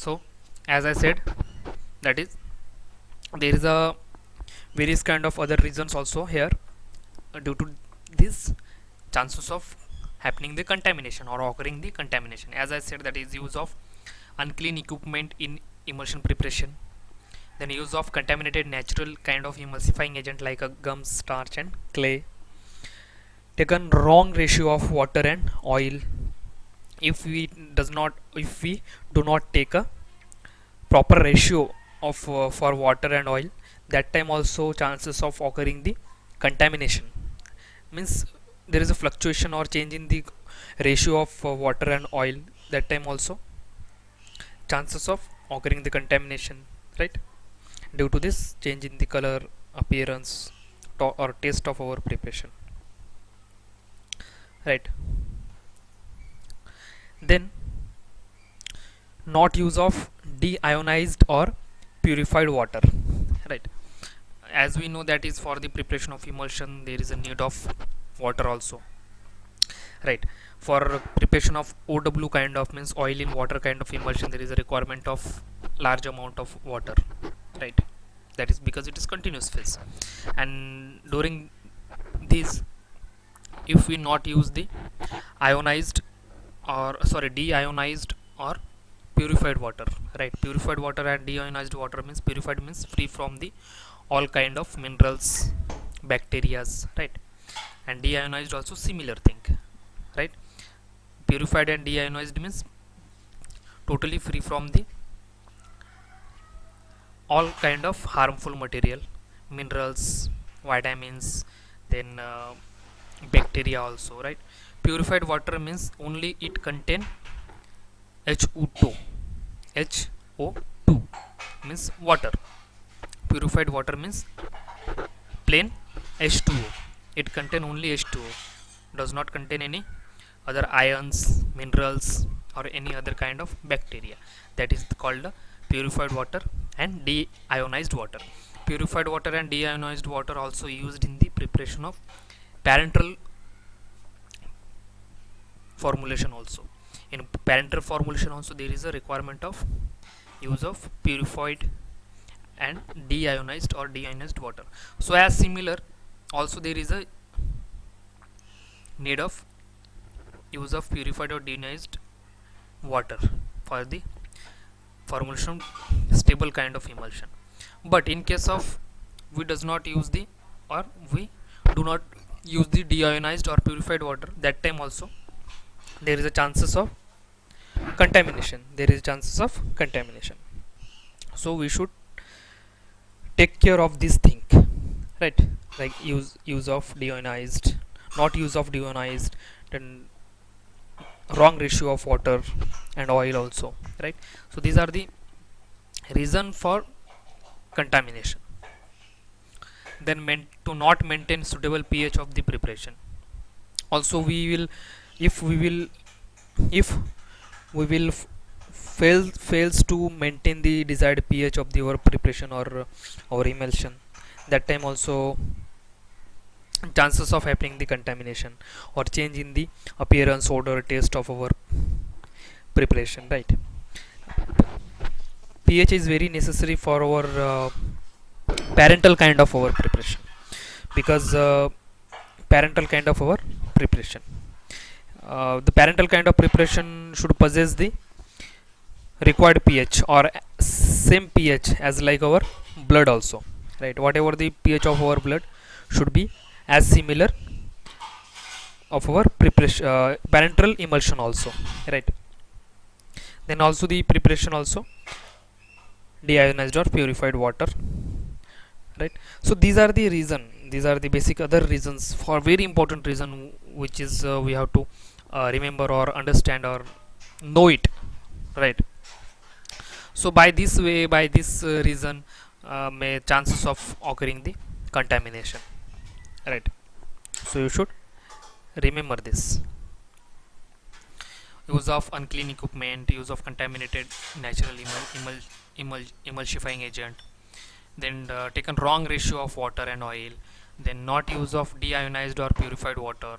So as I said, that is, there is a various kind of other reasons also here due to this chances of happening the contamination or occurring the contamination. As I said, that is use of unclean equipment in emulsion preparation, then use of contaminated natural kind of emulsifying agent like a gum, starch and clay, taken wrong ratio of water and oil. If we do not take a proper ratio of for water and oil, that time also chances of occurring the contamination. Means there is a fluctuation or change in the ratio of water and oil, that time also chances of occurring the contamination, right, due to this change in the color, appearance or taste of our preparation, right. Then not use of deionized or purified water, right. As we know, that is for the preparation of emulsion there is a need of water also, right. For preparation of OW kind of, means oil in water kind of emulsion, there is a requirement of large amount of water, right. That is because it is continuous phase, and during this, if we not use the ionized or sorry deionized or purified water, right. Purified water and deionized water means, purified means free from the all kind of minerals, bacterias, right. And deionized also similar thing, right. Purified and deionized means totally free from the all kind of harmful material, minerals, vitamins, then bacteria also, right. Purified water means only it contain HO2. HO2 means water. Purified water means plain H2O. It contain only H2O, does not contain any other ions, minerals or any other kind of bacteria. That is called purified water and deionized water. Purified water and deionized water also used in the preparation of parenteral formulation also. In parenteral formulation also there is a requirement of use of purified and deionized or deionized water. So as similar, also there is a need of use of purified or deionized water for the formulation stable kind of emulsion. But in case of we does not use the, or we do not use the deionized or purified water, that time also there is a chances of contamination, there is chances of contamination. So we should take care of this thing, right, like use of deionized, not use of deionized, then wrong ratio of water and oil also, right. So these are the reason for contamination. Then to not maintain suitable pH of the preparation, also we will, if we will, if we will fails to maintain the desired pH of the our preparation or our emulsion, that time also chances of happening the contamination or change in the appearance, odor, taste of our preparation, right. pH is very necessary for our parental kind of our preparation, because parental kind of our preparation, the parental kind of preparation should possess the required pH or same pH as like our blood also, right. Whatever the pH of our blood should be as similar of our preparation, parenteral emulsion also, right. Then also the preparation also deionized or purified water, right. So these are the reason, these are the basic other reasons, for very important reason, which is we have to remember or understand or know it, right. So by this way, by this reason, may chances of occurring the contamination, right. So you should remember this. Use of unclean equipment, use of contaminated natural emulsifying agent, then taken wrong ratio of water and oil, then not use of deionized or purified water,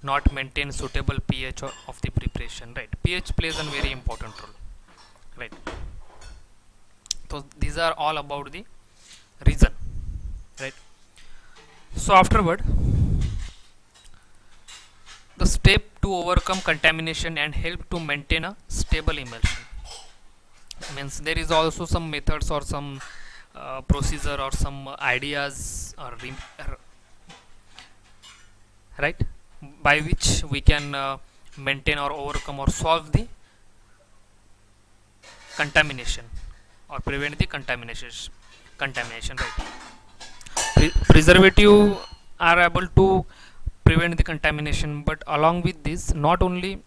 not maintain suitable pH of the preparation, right. pH plays a very important role, right. So these are all about the reason, right? So afterward, the step to overcome contamination and help to maintain a stable emulsion means there is also some methods or some procedure or some ideas or right, by which we can maintain or overcome or solve the contamination or prevent the contamination, right? Preservative are able to prevent the contamination, but along with this, not only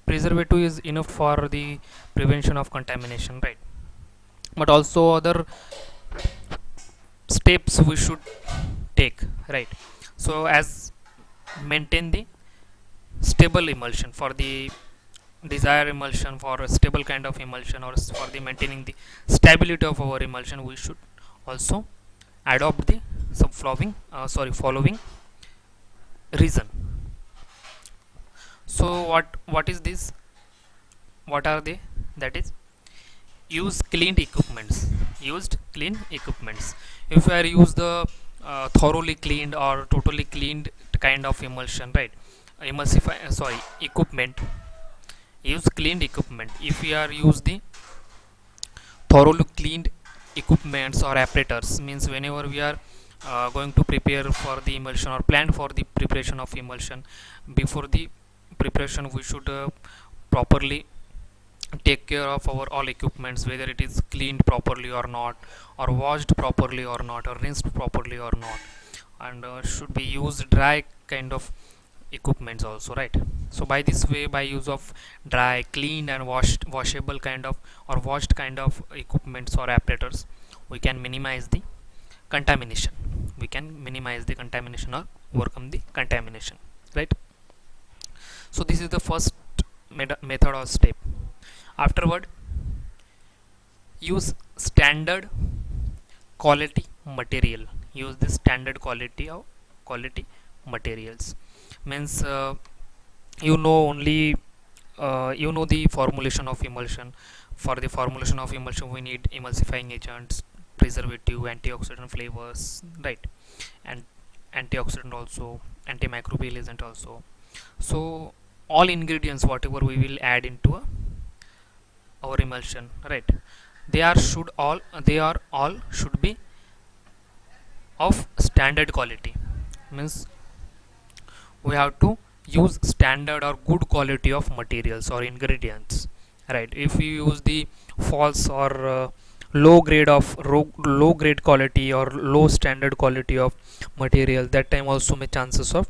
preservative is enough for the prevention of contamination, right, but also other steps we should take, right? So as maintain the stable emulsion for the desired emulsion, for a stable kind of emulsion, or for the maintaining the stability of our emulsion, we should also adopt the some following reason. So what is this, what are they? That is, use cleaned equipments. Used clean equipments. If I use the thoroughly cleaned or totally cleaned kind of emulsion, right, emulsify equipment, use cleaned equipment. If we are use the thoroughly cleaned equipments or apparatus, means whenever we are going to prepare for the emulsion or plan for the preparation of emulsion, before the preparation we should properly take care of our all equipments, whether it is cleaned properly or not, or washed properly or not, or rinsed properly or not, and should be used dry kind of equipments also, right? So by this way, by use of dry, cleaned and washable kind of or washed kind of equipments or apparatus, we can minimize the contamination. We can minimize the contamination or overcome the contamination, right? So this is the first method or step. Afterward, use standard quality material. Use the standard quality materials. Means you know only you know the formulation of emulsion. For the formulation of emulsion, we need emulsifying agents, preservative, antioxidant flavors, right, and antioxidant also, antimicrobial agent also. So all ingredients whatever we will add into our emulsion, right, they are all should be of standard quality. Means we have to use standard or good quality of materials or ingredients, right? If we use the false or low grade quality or low standard quality of material, that time also may chances of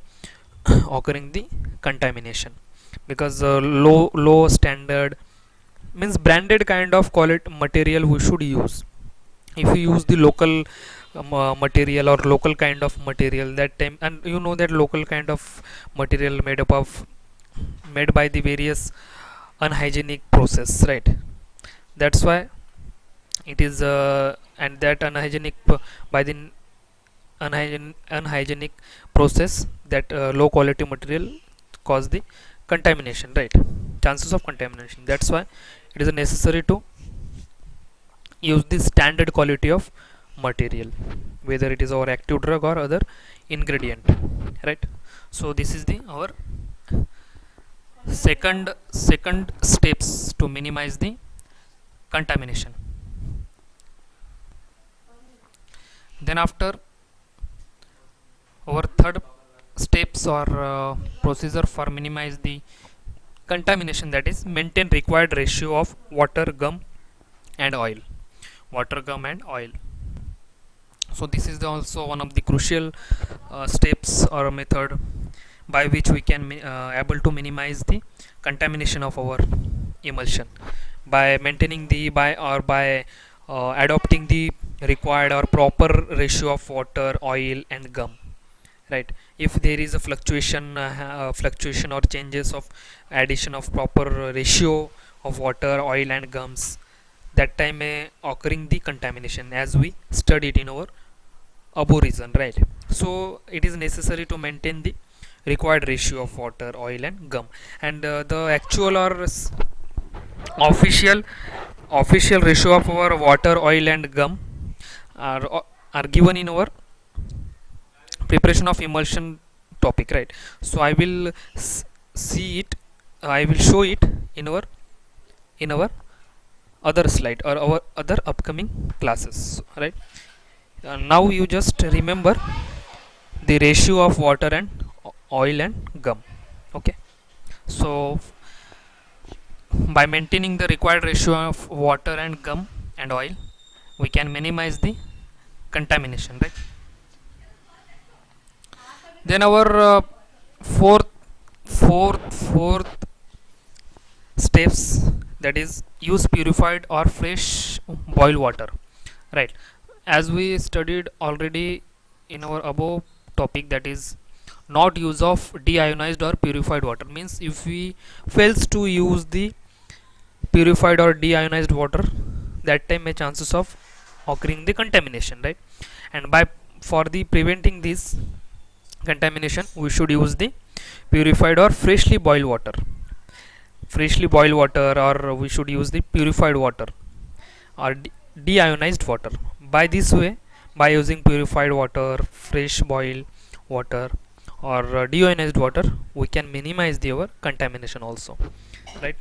occurring the contamination, because low standard means branded kind of quality material we should use. If you use the local material or local kind of material, that time, and you know that local kind of material made by the various unhygienic process, right? That's why it is and that by the unhygienic process, that low quality material cause the contamination, right, chances of contamination. That's why it is necessary to use the standard quality of material, whether it is our active drug or other ingredient, right? So this is the our second steps to minimize the contamination. Then after, our third steps or procedure for minimize the contamination, that is, maintain required ratio of water, gum and oil. Water, gum and oil. So this is also one of the crucial steps or method by which we can able to minimize the contamination of our emulsion, by maintaining the by adopting the required or proper ratio of water, oil and gum, right? If there is a fluctuation or changes of addition of proper ratio of water, oil and gums, that time may occurring the contamination, as we studied in our above reason, right? So it is necessary to maintain the required ratio of water, oil and gum, and the actual or official official ratio of our water, oil and gum are given in our preparation of emulsion topic, right? So I will see it, I will show it in our other slide or our other upcoming classes, right? Now you just remember the ratio of water and oil and gum. Okay, so by maintaining the required ratio of water and gum and oil, we can minimize the contamination, right? Then our fourth steps, that is use purified or fresh boil water, right? As we studied already in our above topic, that is not use of deionized or purified water, means if we fails to use the purified or deionized water, that time may chances of occurring the contamination, right? And by for the preventing this contamination, we should use the purified or freshly boiled water, or we should use the purified water or deionized water. By this way, by using purified water, fresh boiled water or deionized water, we can minimize the our contamination also, right?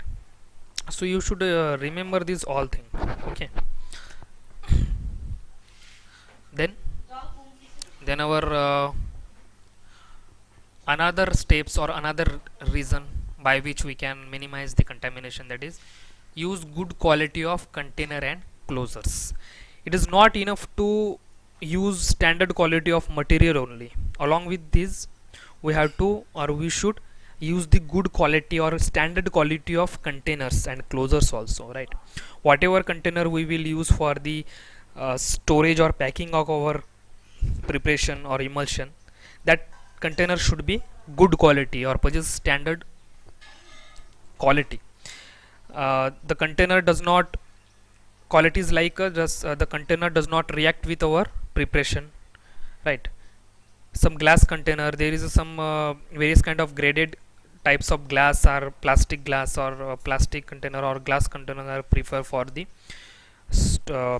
So you should remember these all thing. Okay, then our another steps or another reason by which we can minimize the contamination, that is use good quality of container and closures. It is not enough to use standard quality of material only. Along with this, we have to, or we should use the good quality or standard quality of containers and closures also, right? Whatever container we will use for the storage or packing of our preparation or emulsion, that container should be good quality or possess standard quality. The container does not, quality is like just the container does not react with our preparation, right? Some glass container, there is some various kind of graded types of glass or plastic glass or plastic container or glass container are preferred for the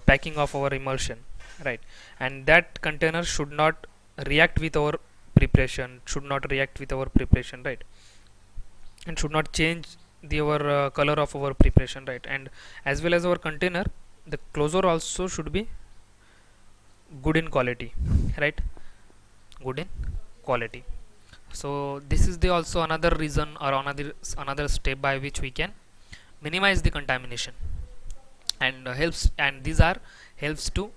packing of our emulsion, right? And that container should not react with our preparation, right? And should not change the our color of our preparation, right? And as well as our container, the closure also should be good in quality, right? Good in quality. So this is the also another reason or another step by which we can minimize the contamination, and these are helps to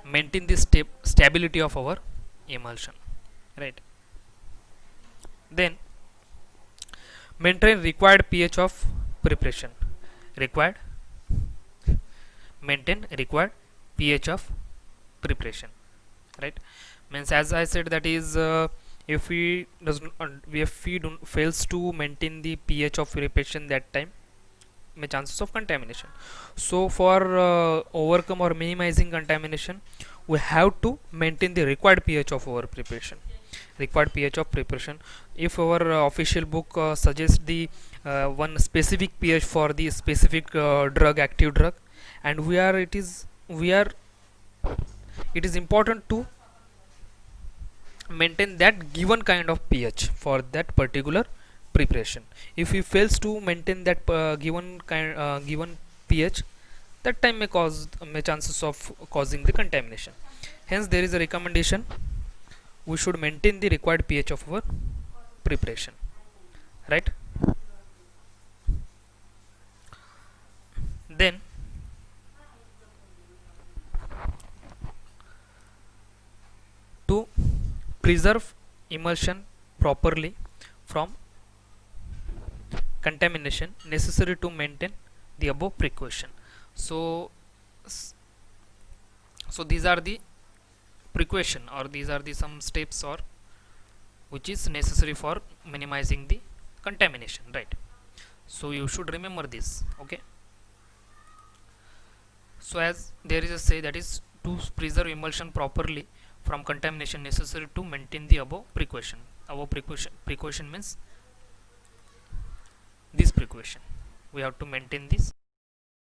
maintain the stability of our emulsion, right? Then maintain required pH of preparation. Required maintain required pH of preparation, right? Means as I said, that is if we fails to maintain the pH of preparation, that time may chances of contamination. So for overcome or minimizing contamination, we have to maintain the required pH of our preparation. If our official book suggests the one specific pH for the specific active drug, and it is important to maintain that given kind of pH for that particular preparation. If he fails to maintain that given pH, that time may chances of causing the contamination. Hence there is a recommendation, we should maintain the required pH of our preparation, right? Then to preserve emulsion properly from contamination, necessary to maintain the above precaution. So these are the precaution, or these are the some steps or which is necessary for minimizing the contamination, right? So you should remember this. Okay, so as there is a say, that is to preserve emulsion properly from contamination, necessary to maintain the above precaution. Precaution means this precaution, we have to maintain this